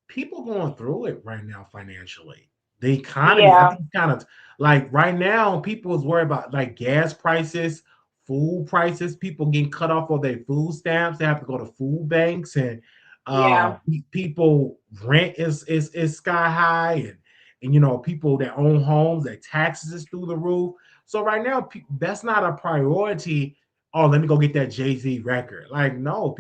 people going through it right now financially. The economy, I yeah, think, kind of like right now, people is worried about like gas prices, food prices. People getting cut off of their food stamps. They have to go to food banks, and yeah, people rent is sky high, and people that own homes, their taxes is through the roof. So right now, that's not a priority. Oh, let me go get that Jay Z record. Like, no,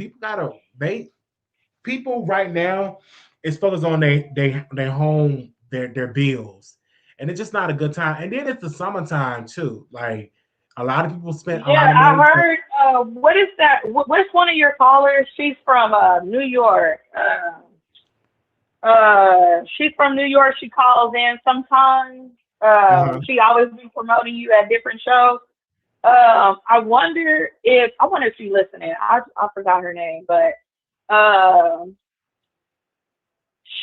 people right now is focused on their home, their bills, and it's just not a good time. And then it's the summertime too. Like a lot of people spend a lot yeah. of I money. heard. What is that? What's one of your callers? She's from New York. She's from New York. She calls in sometimes. Uh-huh. She always be promoting you at different shows. I wonder if she's listening. I forgot her name, but um,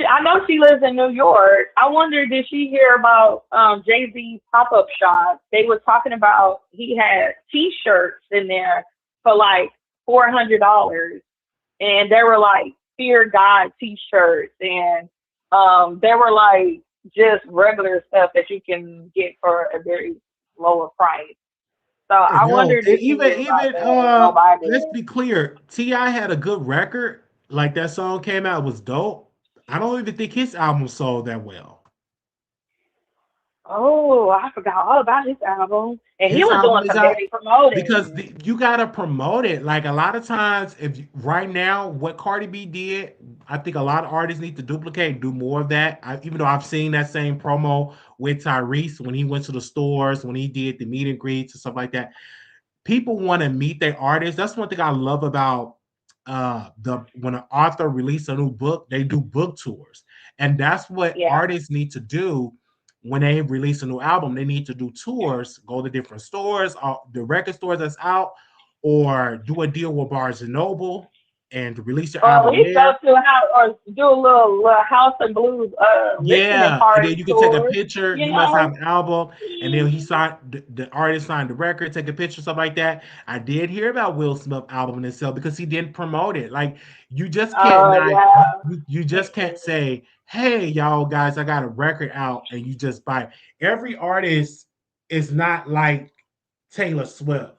I know she lives in New York. I wonder, did she hear about Jay Z pop up shop? They were talking about he had T-shirts in there for like $400, and they were like Fear God T-shirts, and they were like just regular stuff that you can get for a very lower price. So I No, wondered if she even knew about even that. Nobody let's did. be clear. Ti had a good record. Like that song came out, it was dope. I don't even think his album sold that well. Oh, I forgot all about his album. And he His was album doing is some out heavy because promoting. you gotta promote it. Like a lot of times, right now, what Cardi B did, I think a lot of artists need to duplicate and do more of that. Even though I've seen that same promo with Tyrese when he went to the stores, when he did the meet and greets and stuff like that, people want to meet their artists. That's one thing I love about the when an author releases a new book, they do book tours, and that's what Yeah. artists need to do when they release a new album. They need to do tours, go to different stores, the record stores that's out, or do a deal with Barnes and Noble and release your Or at album least go there. to a house or do a little house and blues listening Yeah, and then party you can take a tour. picture. You You must have know? an album, and then he signed the artist signed the record, take a picture, stuff like that. I did hear about Will Smith album in itself because he didn't promote it. Like you just can't Oh not yeah. you just can't Mm-mm. say, "Hey, y'all guys, I got a record out," and you just buy it. Every artist is not like Taylor Swift.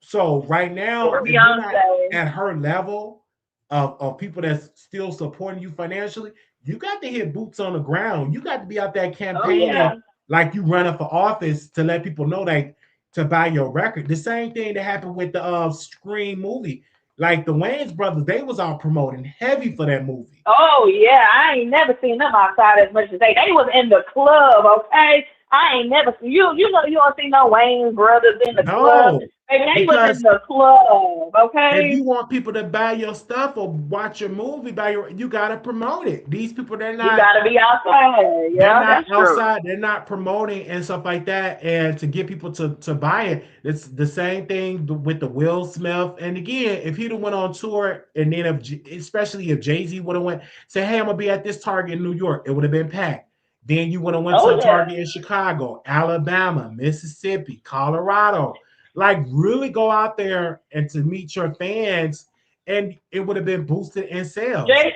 So right now, Or if you're not Beyonce. at her level of people that's still supporting you financially, you got to hit boots on the ground. You got to be out there Oh campaigning yeah. like you running for office to let people know that to buy your record. The same thing that happened with the Scream movie. Like the Wayans brothers, they was all promoting heavy for that movie. Oh yeah, I ain't never seen them outside as much as they was in the club, okay? I ain't never seen you know you don't see no Wayne brothers in the club. No, Baby, they was in because the club, if okay? you want people to buy your stuff or watch your movie, you gotta promote it. These people, You gotta be outside. they're Yeah, not that's true. outside, they're not promoting and stuff like that, and to get people to buy it. It's the same thing with the Will Smith. And again, if he'd have went on tour, and then especially if Jay-Z would have went, say, hey, I'm gonna be at this Target in New York, it would have been packed. Then you would have went to Oh a yeah. Target in Chicago, Alabama, Mississippi, Colorado. Like really go out there and to meet your fans, and it would have been boosted in sales. Jay,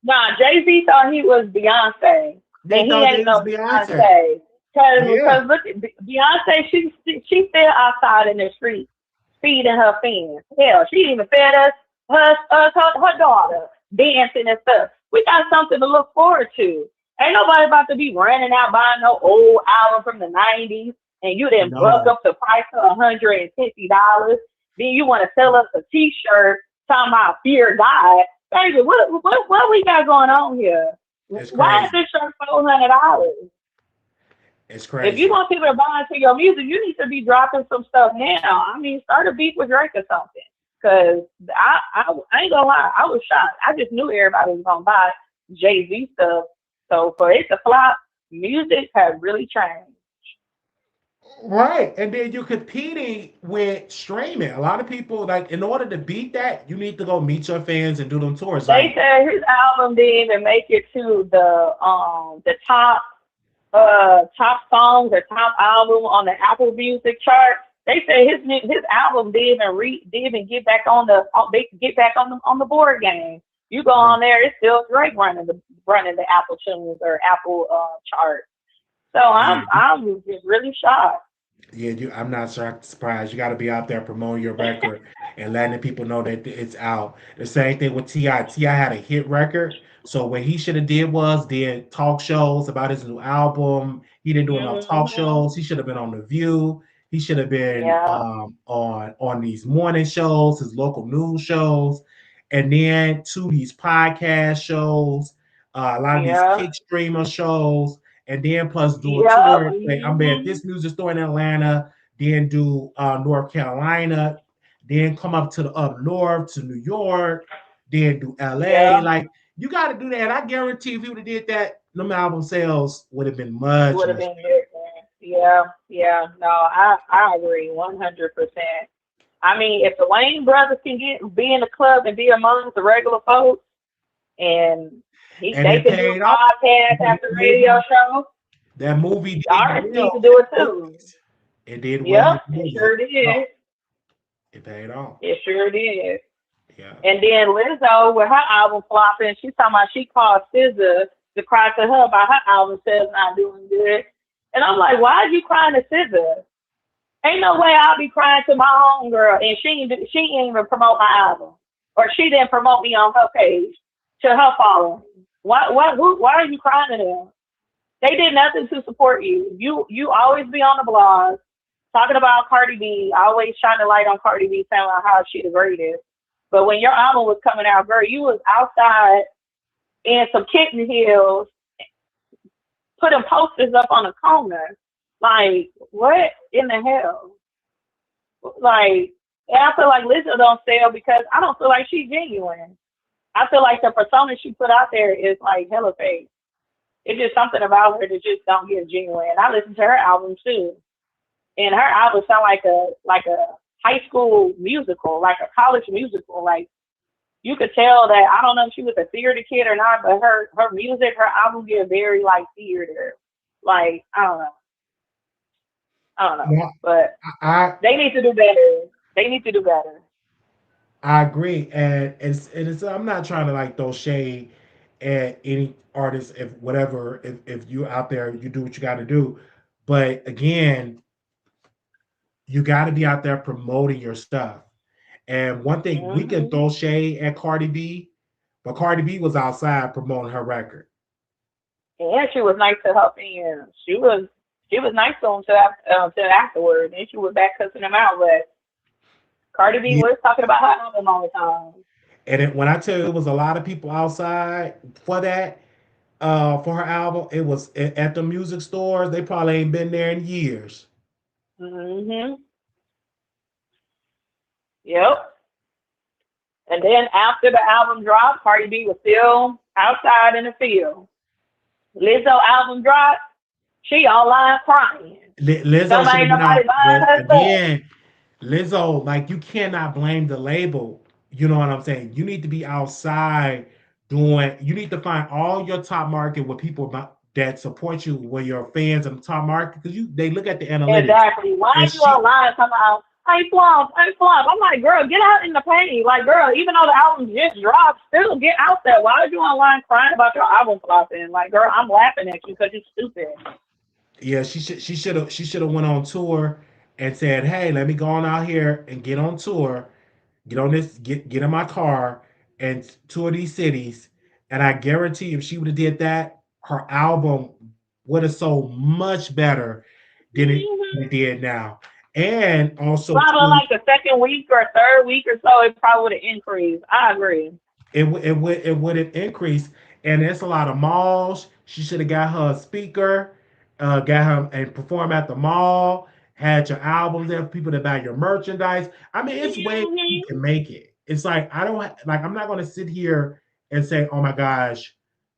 nah, Jay Z thought he was Beyonce, They and he thought they ain't was no Beyonce. Beyonce. Yeah, Cause look, at Beyonce, she still outside in the street feeding her fans. Hell, she even fed her daughter dancing and stuff. We got something to look forward to. Ain't nobody about to be running out buying no old album from the '90s, and you didn't buck no. up the price to $150. Then you want to sell us a T-shirt talking about fear God. Baby, what we got going on here? It's Why is crazy. this shirt $400? It's If you crazy. want people to buy into your music, you need to be dropping some stuff now. I mean, start a beat with Drake or something. Cause I ain't gonna lie, I was shocked. I just knew everybody was gonna buy Jay Z stuff. So for it to flop, music has really changed. Right. And then you're competing with streaming. A lot of people, like, in order to beat that, you need to go meet your fans and do them tours. They Like, said his album didn't even make it to the top songs or top album on the Apple Music chart. They say his album didn't even get back on they get back on the board game. You go right. on there, it's still Drake running the Apple Tunes or Apple chart. So Yeah. I'm just really shocked. Yeah, I'm not surprised. You got to be out there promoting your record and letting the people know that it's out. The same thing with Ti. Ti had a hit record, so what he should have did talk shows about his new album. He didn't do enough talk Hmm. shows. He should have been on The View. He should have been Yeah, on these morning shows, his local news shows, and then to these podcast shows, a lot of these yeah, kick streamer shows, and then plus do a yeah. tour. Say, I'm at Hmm. this music store in Atlanta, then do North Carolina, then come up to the up north to New York, then do LA. Yeah. Like, you got to do that. And I guarantee if you would have did that, them album sales would have been It much, would have much been better. different. Yeah, yeah. No, I agree 100%. I mean, if the Wayne brothers can be in the club and be amongst the regular folks, and And they it can do paid off. podcasts after radio shows, That movie did artists well need to do at it the too. movies. It did well Yep, at the it movies. sure did. It paid off. It sure did. Yeah. And then Lizzo with her album flopping, she's talking about she called SZA to cry to her about her album sales not doing good. And I'm like, why are you crying to SZA? Ain't no way I'll be crying to my own girl, and she ain't even promote my album, or she didn't promote me on her page to her following. Why are you crying to them? They did nothing to support you. You always be on the blogs talking about Cardi B, always shining light on Cardi B, saying about how she the greatest. But when your album was coming out, girl, you was outside in some kitten heels, putting posters up on the corner. Like, what in the hell? Like, and I feel like Lizzo don't sell because I don't feel like she's genuine. I feel like the persona she put out there is like hella fake. It's just something about her that just don't get genuine. And I listen to her album too, and her album sound like a high school musical, like a college musical. Like you could tell that I don't know if she was a theater kid or not, but her music, her album get very like theater. Like I don't know, No, but I they need to do better. They need to do better. I agree, and it's I'm not trying to like throw shade at any artist if whatever if you out there you do what you got to do, but again you got to be out there promoting your stuff. And one thing we can Hmm. throw shade at Cardi B, but Cardi B was outside promoting her record. And she was nice to her fans. She was nice to them till afterwards, and she was back cussing them out. But Cardi B Yeah. was talking about her album all the time. When I tell you it was a lot of people outside for that, for her album, it was at the music stores. They probably ain't been there in years. Hmm. Yep. And then after the album dropped, Cardi B was still outside in the field. Lizzo album dropped, she online crying. Lizzo should Somebody, have ain't been nobody out, buying but her stuff. again, Lizzo, like you cannot blame the label. You know what I'm saying? You need to be outside doing. You need to find all your top market with people that support you, where your fans in the top market, because they look at the analytics. Exactly. Why And are you she online talking about, I flop, I flop? I'm like, girl, get out in the paint. Like, girl, even though the album just dropped, still get out there. Why are you online crying about your album flopping? Like, girl, I'm laughing at you because you're stupid. Yeah, she should have went on tour and said, "Hey, let me go on out here and get on tour, get on this, get in my car and tour these cities." And I guarantee if she would have did that, her album would have sold much better than it Mm-hmm. did now. And also Probably too, like the second week or third week or so, it probably would have increased. I agree. it would have increased. And it's a lot of malls. She should have got her a speaker, got her and perform at the mall. Had your albums there for people to buy your merchandise. I mean, it's ways you Mm-hmm. can make it. It's like I don't like. I'm not going to sit here and say, "Oh my gosh,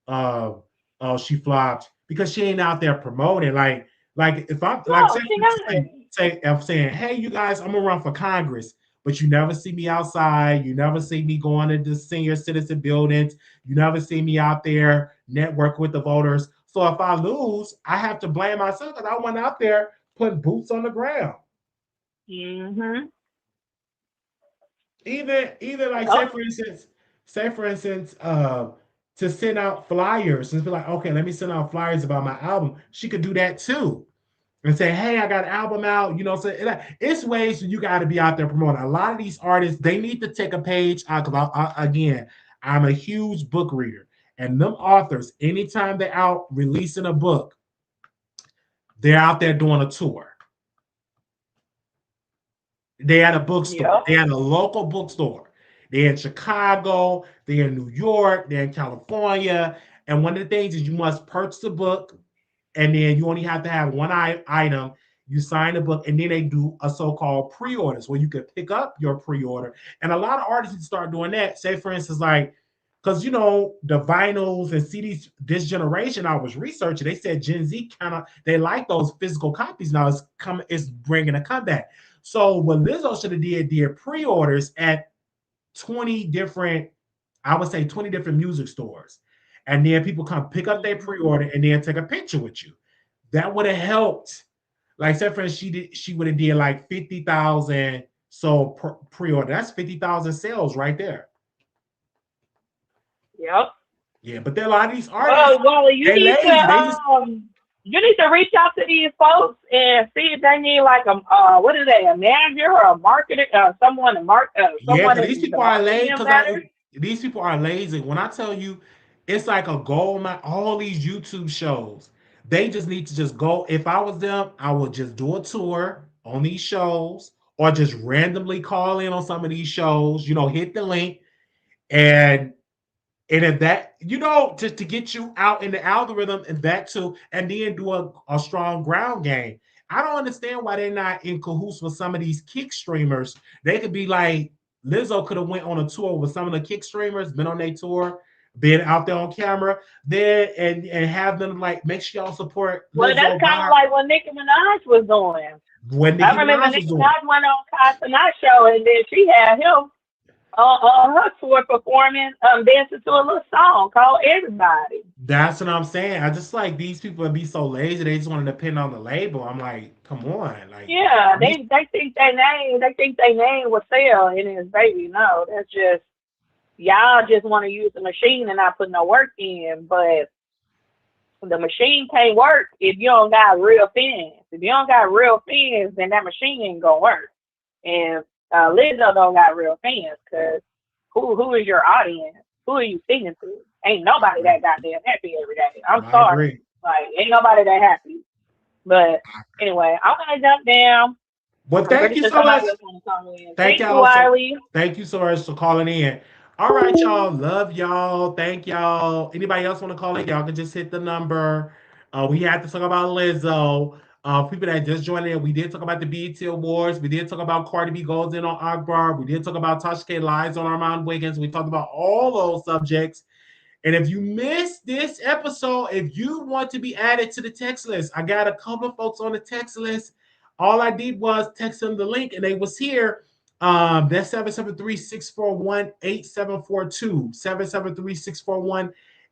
uh, oh she flopped," because she ain't out there promoting. Like Like if I'm like No, she not. say I'm saying, hey, you guys, I'm gonna run for Congress, but you never see me outside. You never see me going into senior citizen buildings. You never see me out there network with the voters. So if I lose, I have to blame myself because I went out there putting boots on the ground. Mhm. Even like Yep. say for instance, to send out flyers and be like, okay, let me send out flyers about my album. She could do that too and say, "Hey, I got an album out." You know, so it's ways that you got to be out there promoting. A lot of these artists, they need to take a page out because again, I'm a huge book reader, and them authors, anytime they're out releasing a book, they're out there doing a tour. They at a bookstore. Yep. They at a local bookstore. They're in Chicago. They're in New York. They're in California. And one of the things is you must purchase a book and then you only have to have one item. You sign the book, and then they do a so-called pre-orders where you can pick up your pre-order. And a lot of artists start doing that. Say, for instance, like because the vinyls and CDs this generation I was researching, they said Gen Z kind of they like those physical copies now. It's bringing a comeback. So what Lizzo should have did pre-orders at 20 different, I would say 20 different music stores. And then people come pick up their Mhm. pre-order and then take a picture with you. That would have helped. Like say for instance, she would have did like 50,000 so pre-order. That's 50,000 sales right there. Yep. Yeah, but there are a lot of these artists, Well, Wally, they lazy. They just you need to reach out to these folks and see if they need like a what is they, a manager or a marketer, someone to yeah, someone because to, these to people are market lazy. them better. These people are lazy. When I tell you, it's like a goal. All these YouTube shows, they just need to just go. If I was them, I would just do a tour on these shows, or just randomly call in on some of these shows. Hit the link and if that, just to get you out in the algorithm and that too, and then do a strong ground game. I don't understand why they're not in cahoots with some of these kick streamers. They could be like Lizzo could have went on a tour with some of the kick streamers, been on their tour, been out there on camera, there and have them like make sure y'all support Well, that's Lizzo kind of by like what Nicki Minaj was doing. when I Nicki remember Minaj was Nicki doing. Minaj went on Kai Cenat show, and then she had him on her tour performing, dancing to a little song called "Everybody." That's what I'm saying. I just like these people be so lazy. They just want to depend on the label. I'm like, come on, like Yeah, these they think they name will sell, and it's baby. No, that's just y'all just want to use the machine and not put no work in. But the machine can't work if you don't got real fans. If you don't got real fans, then that machine ain't gonna work. And Lizzo don't got real fans because who is your audience? Who are you singing to? Ain't I nobody agree. that goddamn happy every day. I'm I sorry, agree. like ain't nobody that happy. But anyway, I'm gonna jump down. Well, I'm thank pretty you sure so much. somebody else want to come in. Thank Thank you, y'all so Wiley. thank you so much for calling in. All right, y'all. Love y'all. Thank y'all. Anybody else want to call in? Y'all can just hit the number. We had to talk about Lizzo. People that just joined in, we did talk about the BET Awards. We did talk about Cardi B goes in on Akbar. We did talk about Tasha K lies on Armon Wiggins. We talked about all those subjects. And if you missed this episode, if you want to be added to the text list, I got a couple of folks on the text list. All I did was text them the link and they was here. That's 773-641-8742.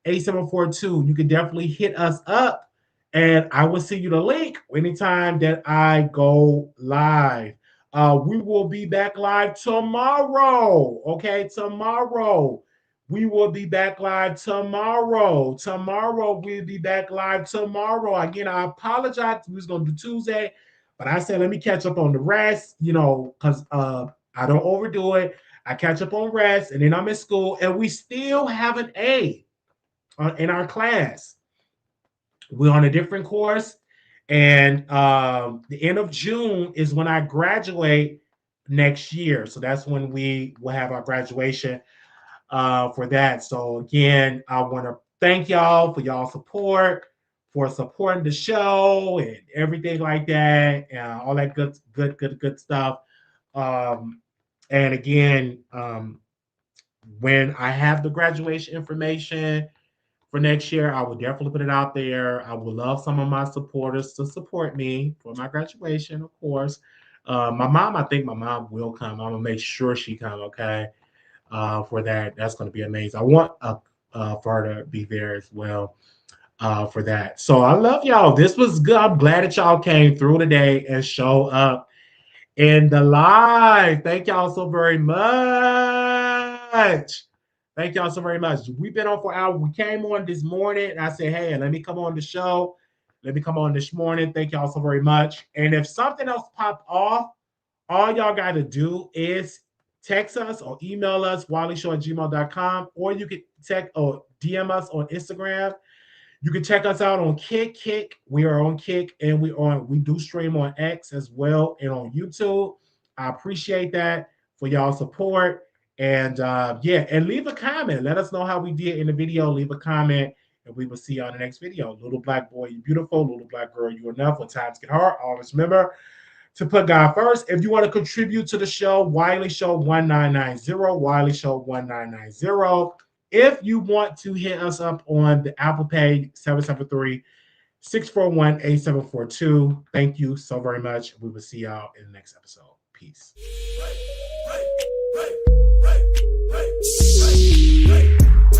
773-641-8742. You can definitely hit us up and I will send you the link anytime that I go live. We will be back live tomorrow. Okay, tomorrow. We will be back live tomorrow. Tomorrow, we'll be back live tomorrow. Again, I apologize. We was going to do Tuesday, but I said, let me catch up on the rest, because I don't overdo it. I catch up on rest, and then I'm in school, and we still have an A in our class. We're on a different course, and the end of June is when I graduate next year. So that's when we will have our graduation for that. So again, I want to thank y'all for y'all support, for supporting the show and everything like that, and all that good stuff. Um, and again, when I have the graduation information for next year. I will definitely put it out there. I would love some of my supporters to support me for my graduation, of course. My mom, I think my mom will come. I'm gonna make sure she come. Okay, for that, that's gonna be amazing. I want for her to be there as well. For that. So I love y'all. This was good. I'm glad that y'all came through today and show up in the live. Thank y'all so very much. Thank y'all so very much. We've been on for an hour. We came on this morning. And I said, hey, let me come on the show. Let me come on this morning. Thank y'all so very much. And if something else popped off, all y'all got to do is text us or email us, waleyshow@gmail.com, or you can text or DM us on Instagram. You can check us out on Kick. We are on Kick, and we do stream on X as well and on YouTube. I appreciate that for y'all support. And yeah, and leave a comment. Let us know how we did in the video. Leave a comment, and we will see you on the next video. Little black boy, you beautiful. Little black girl, you enough. When times get hard, always remember to put God first. If you want to contribute to the show, Wiley Show 1990, Wiley Show 1990. If you want to hit us up on the Apple Pay 773-641-8742. Thank you so very much. We will see y'all in the next episode. Peace.